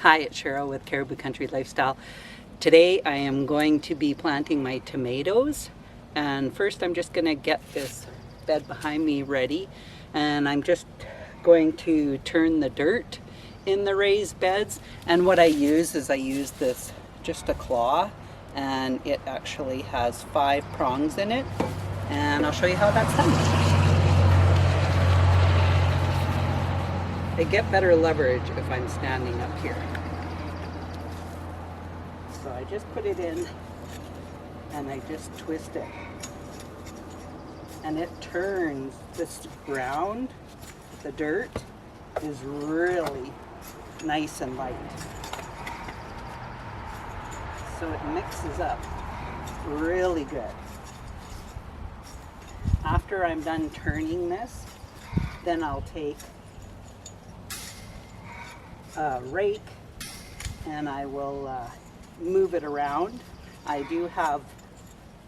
Hi, it's Cheryl with Caribou Country Lifestyle. Today I am going to be planting my tomatoes, and first I'm just going to get this bed behind me ready, and I'm just going to turn the dirt in the raised beds. And what I use is this just a claw, and it actually has 5 prongs in it, and I'll show you how that's done. I get better leverage if I'm standing up here. So I just put it in and I just twist it. And it turns this ground, the dirt is really nice and light. So it mixes up really good. After I'm done turning this, then I'll take a rake and I will move it around. I do have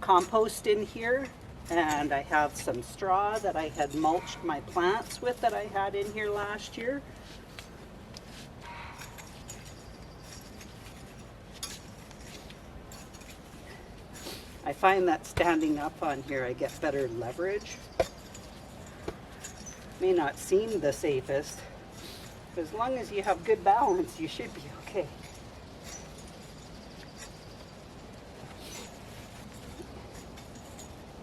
compost in here, and I have some straw that I had mulched my plants with that I had in here last year. I find that standing up on here I get better leverage. May not seem the safest, but as long as you have good balance, you should be okay.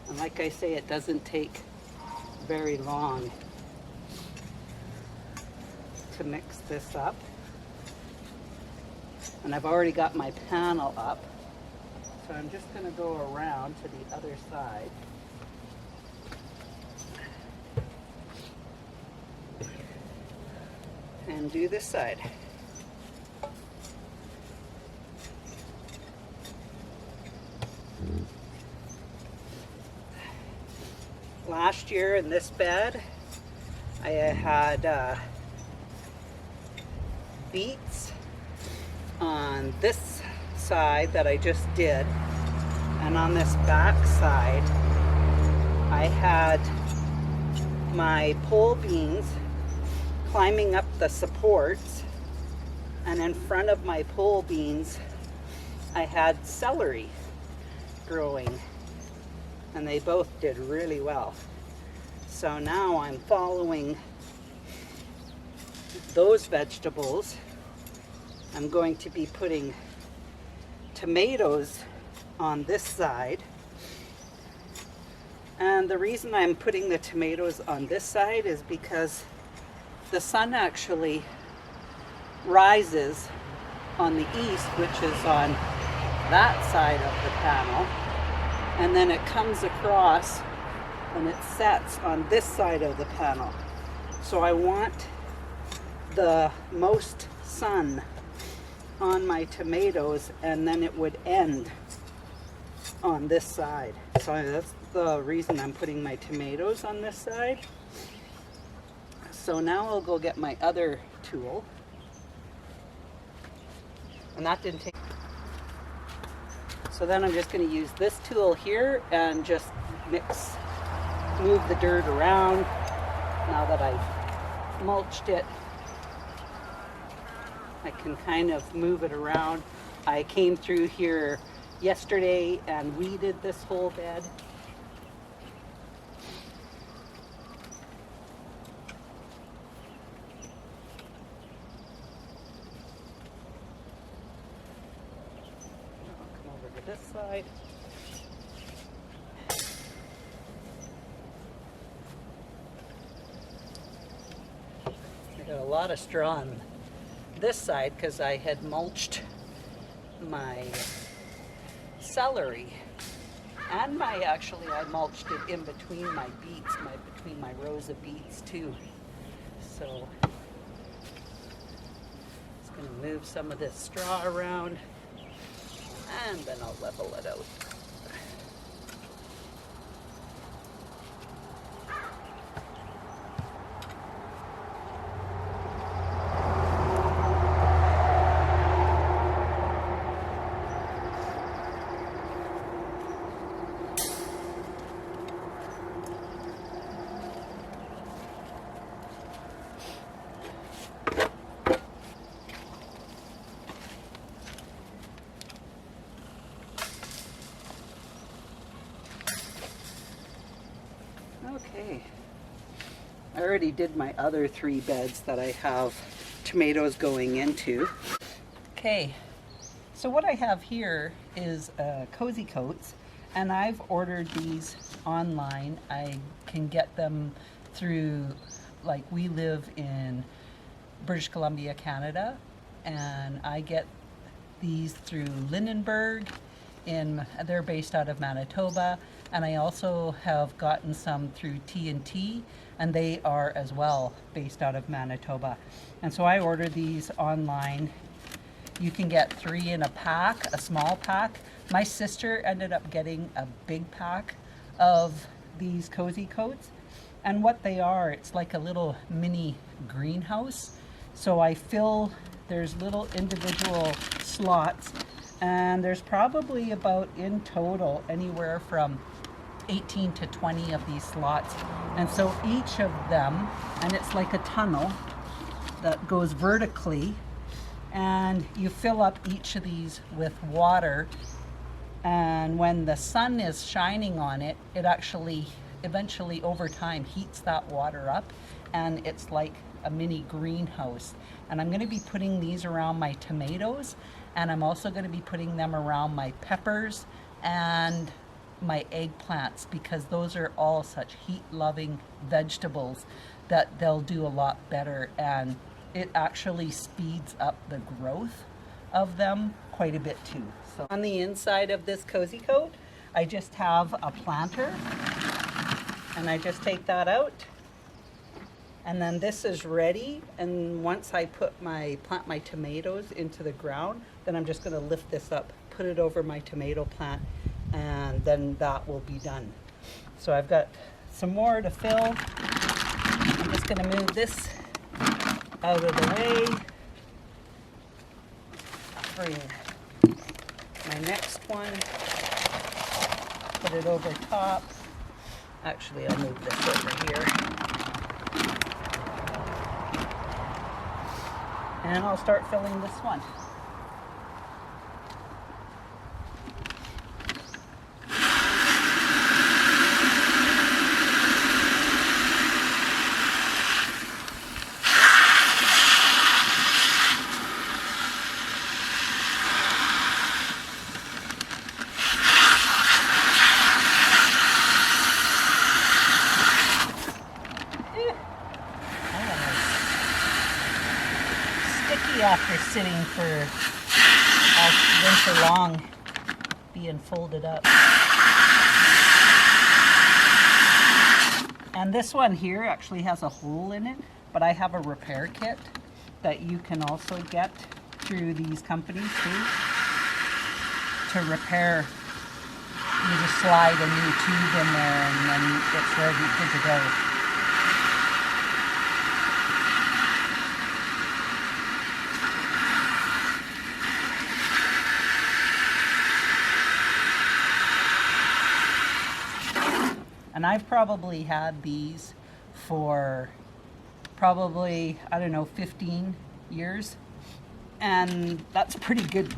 And like I say, it doesn't take very long to mix this up. And I've already got my panel up, so I'm just going to go around to the other side. And do this side. Last year in this bed, I had beets on this side that I just did, and on this back side, I had my pole beans climbing up the supports, and in front of my pole beans I had celery growing, and they both did really well. So now I'm following those vegetables. I'm going to be putting tomatoes on this side, and the reason I'm putting the tomatoes on this side is because the sun actually rises on the east, which is on that side of the panel, and then it comes across and it sets on this side of the panel. So I want the most sun on my tomatoes, and then it would end on this side. So that's the reason I'm putting my tomatoes on this side. So now I'll go get my other tool, and that didn't take. So then I'm just going to use this tool here and just move the dirt around. Now that I've mulched it, I can kind of move it around. I came through here yesterday and weeded this whole bed. This side. I got a lot of straw on this side because I had mulched my celery, and I mulched it in between my beets, between my rows of beets too. So just going to move some of this straw around, and then I'll level it out. I already did my other 3 beds that I have tomatoes going into. Okay, so what I have here is Cozy Coats, and I've ordered these online. I can get them through, like, we live in British Columbia, Canada, and I get these through Lindenberg. They're based out of Manitoba, and I also have gotten some through T&T, and they are as well based out of Manitoba. And so I ordered these online. You can get 3 in a pack, a small pack. My sister ended up getting a big pack of these Cozy Coats, and what they are, it's like a little mini greenhouse. So there's little individual slots, and there's probably about, in total, anywhere from 18 to 20 of these slots. And so each of them, and it's like a tunnel that goes vertically, and you fill up each of these with water, and when the sun is shining on it, it actually eventually over time heats that water up, and it's like a mini greenhouse. And I'm going to be putting these around my tomatoes, and I'm also going to be putting them around my peppers and my eggplants, because those are all such heat-loving vegetables that they'll do a lot better, and it actually speeds up the growth of them quite a bit too. So on the inside of this Cozy Coat, I just have a planter, and I just take that out, and then this is ready. And once I plant my tomatoes into the ground, then I'm just going to lift this up, put it over my tomato plant, and then that will be done. So I've got some more to fill. I'm just going to move this out of the way. Bring my next one, put it over top. Actually, I'll move this over here. And I'll start filling this one. After sitting for all winter long, being folded up. And this one here actually has a hole in it, but I have a repair kit that you can also get through these companies too to repair. You just slide a new tube in there, and then it's ready, good to go. And I've probably had these for probably, I don't know, 15 years. And that's pretty good.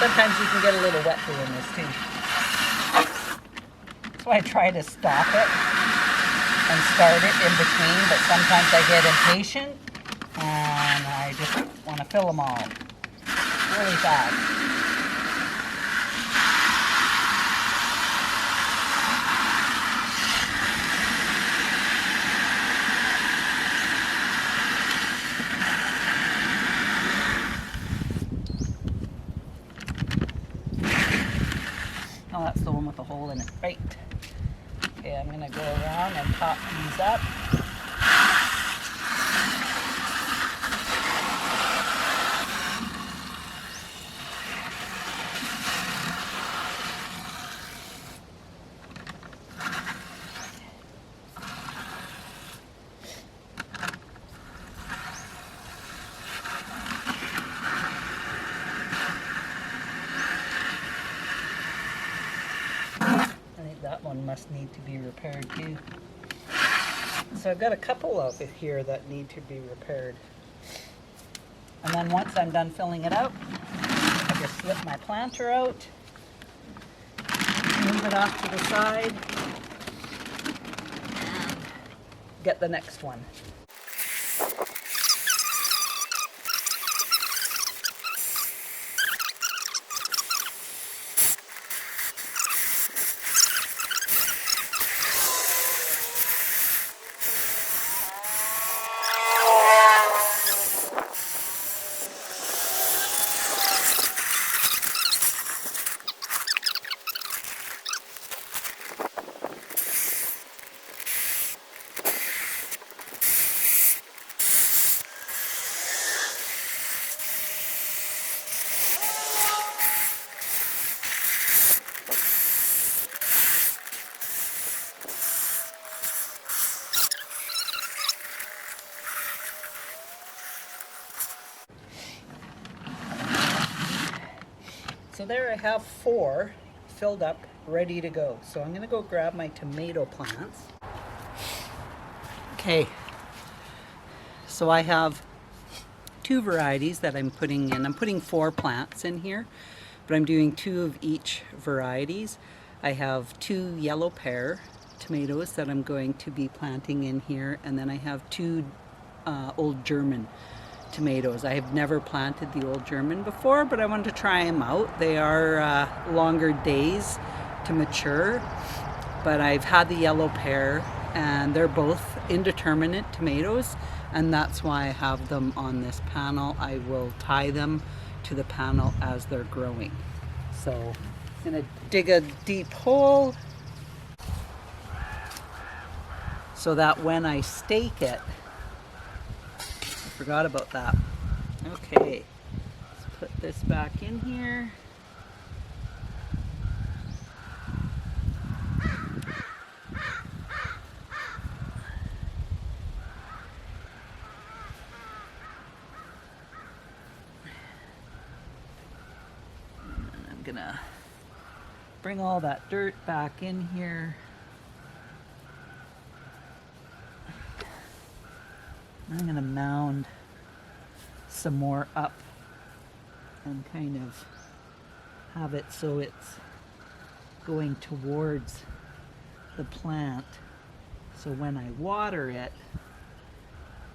Sometimes you can get a little wet doing this too. So I try to stop it and start it in between, but sometimes I get impatient and I just want to fill them all really fast. Oh, that's the one with the hole in it. Right. Okay, I'm going to go around and top these up. one must need to be repaired too. So I've got a couple of it here that need to be repaired. And then once I'm done filling it out, I just slip my planter out, move it off to the side, and get the next one. So there I have 4 filled up, ready to go. So I'm going to go grab my tomato plants. Okay, so I have 2 varieties that I'm putting in. I'm putting 4 plants in here, but I'm doing 2 of each varieties. I have 2 yellow pear tomatoes that I'm going to be planting in here, and then I have 2 old German tomatoes. I have never planted the old German before, but I wanted to try them out. They are longer days to mature, but I've had the yellow pear, and they're both indeterminate tomatoes, and that's why I have them on this panel. I will tie them to the panel as they're growing. So I'm gonna dig a deep hole so that when I stake it, forgot about that. Okay, let's put this back in here. And I'm gonna bring all that dirt back in here. I'm going to mound some more up and kind of have it so it's going towards the plant. So when I water it,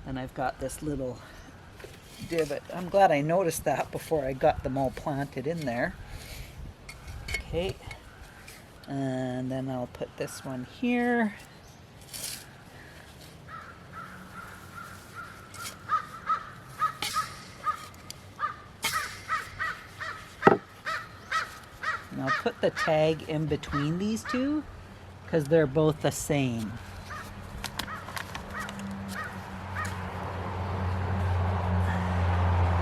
then I've got this little divot. I'm glad I noticed that before I got them all planted in there. Okay, and then I'll put this one here. And I'll put the tag in between these 2 because they're both the same.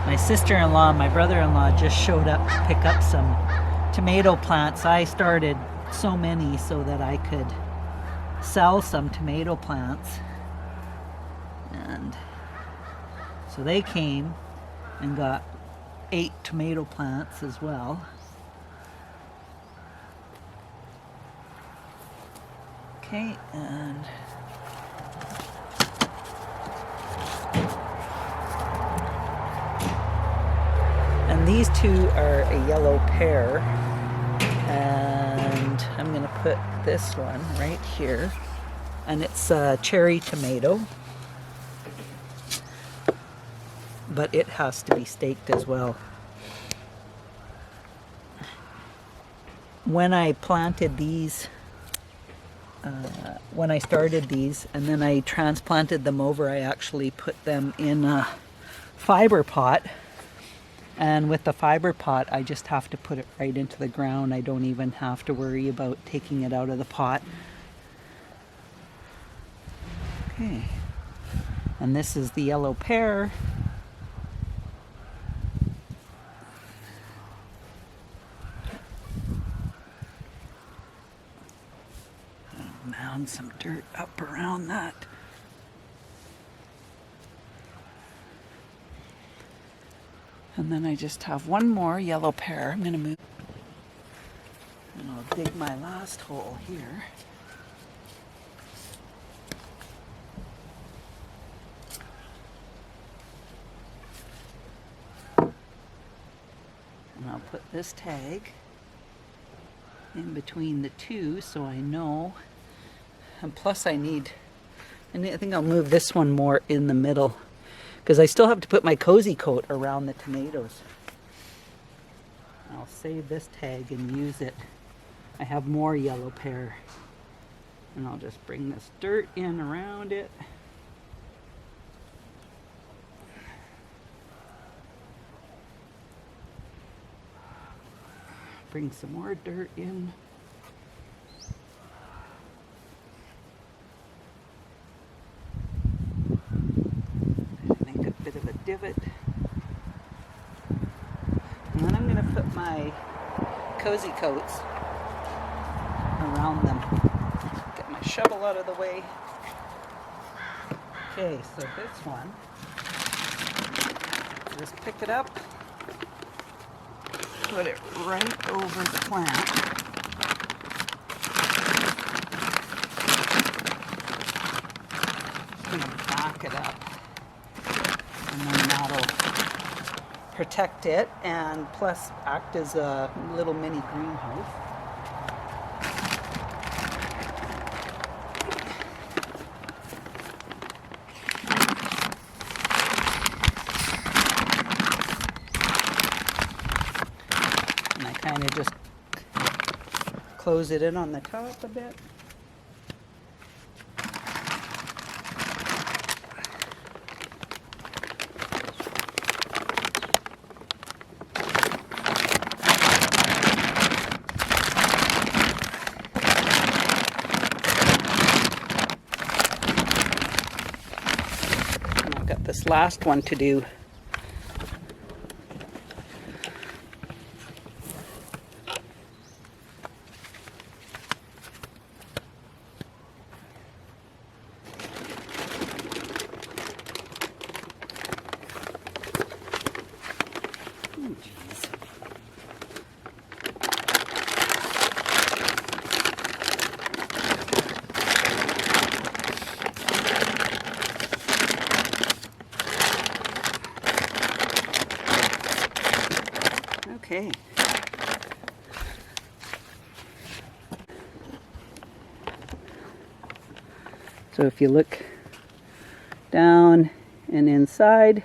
My sister-in-law and my brother-in-law just showed up to pick up some tomato plants. I started so many so that I could sell some tomato plants. And so they came and got 8 tomato plants as well. Okay, and these 2 are a yellow pear, and I'm going to put this one right here, and it's a cherry tomato, but it has to be staked as well. When I planted these, when I started these and then I transplanted them over, I actually put them in a fiber pot, and with the fiber pot I just have to put it right into the ground. I don't even have to worry about taking it out of the pot. Okay, and this is the yellow pear. Mound some dirt up around that. And then I just have one more yellow pear. I'm going to move, and I'll I'll dig my last hole here. And I'll put this tag in between the two so I know. And plus I think I'll move this one more in the middle because I still have to put my cozy coat around the tomatoes. I'll save this tag and use it. I have more yellow pear. And I'll just bring this dirt in around it. Bring some more dirt in. Make a bit of a divot. And then I'm going to put my cozy coats around them. Get my shovel out of the way. Okay, so this one, just pick it up, put it right over the plant. Just going to back it up, and then that'll protect it and plus act as a little mini greenhouse. And I kind of just close it in on the top a bit. This last one to do. Oh, geez. Okay. So if you look down and inside,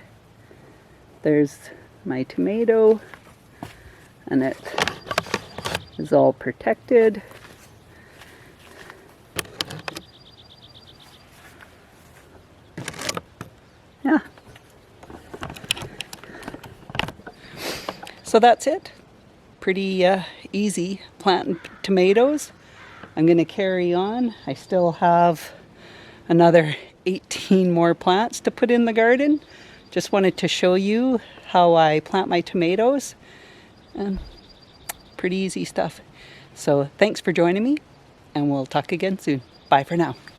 there's my tomato, and it is all protected. Yeah. So that's it. Pretty easy planting tomatoes. I'm going to carry on. I still have another 18 more plants to put in the garden. Just wanted to show you how I plant my tomatoes. And pretty easy stuff. So thanks for joining me, and we'll talk again soon. Bye for now.